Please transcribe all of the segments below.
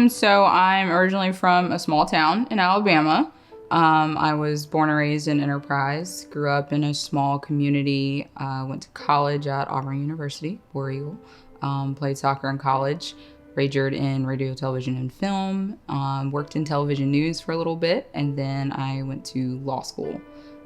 So I'm originally from a small town in Alabama. I was born and raised in Enterprise, grew up in a small community, went to college at Auburn University, War Eagle, played soccer in college, majored in radio, television, and film, worked in television news for a little bit, and then I went to law school.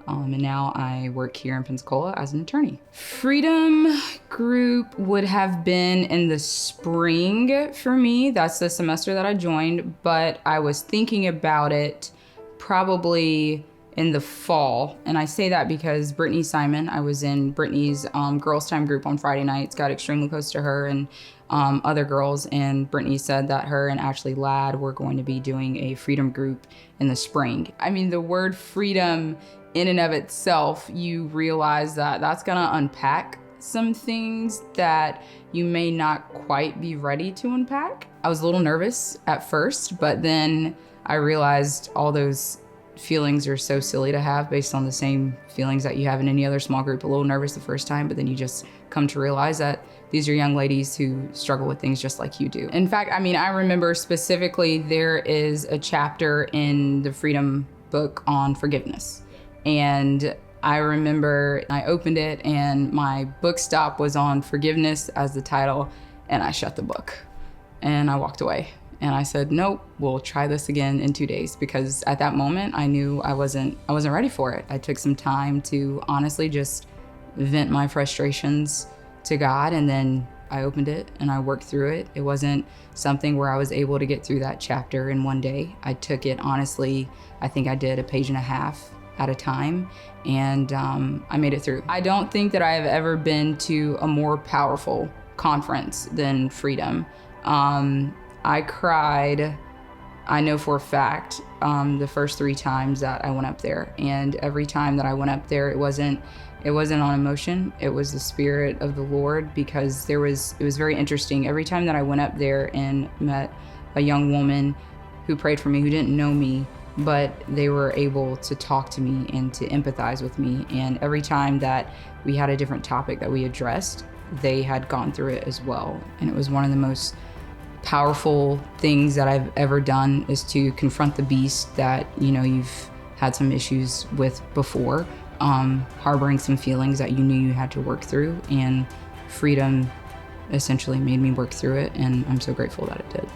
And now I work here in Pensacola as an attorney. Freedom Group would have been in the spring for me. That's the semester that I joined, but I was thinking about it probably in the fall. And I say that because Brittany Simon, I was in Brittany's girls' time group on Friday nights, got extremely close to her and other girls, and Brittany said that her and Ashley Ladd were going to be doing a freedom group in the spring. I mean, the word freedom in and of itself, you realize that that's gonna unpack some things that you may not quite be ready to unpack. I was a little nervous at first, but then I realized all those feelings are so silly to have based on the same feelings that you have in any other small group. A little nervous the first time, but then you just come to realize that these are young ladies who struggle with things just like you do. In fact, I mean, I remember specifically there is a chapter in the Freedom book on forgiveness. And I remember I opened it and my book stop was on forgiveness as the title, and I shut the book and I walked away. And I said, nope, we'll try this again in 2 days, because at that moment I knew I wasn't ready for it. I took some time to honestly just vent my frustrations to God, and then I opened it and I worked through it. It wasn't something where I was able to get through that chapter in one day. I took it honestly, I think I did a page and a half at a time, and I made it through. I don't think that I have ever been to a more powerful conference than Freedom. I cried, I know for a fact, the first 3 times that I went up there. And every time that I went up there, it wasn't on emotion, it was the Spirit of the Lord, because it was very interesting. Every time that I went up there and met a young woman who prayed for me, who didn't know me, but they were able to talk to me and to empathize with me. And every time that we had a different topic that we addressed, they had gone through it as well. And it was one of the most powerful things that I've ever done, is to confront the beast that, you know, you've had some issues with before, harboring some feelings that you knew you had to work through. And Freedom essentially made me work through it, and I'm so grateful that it did.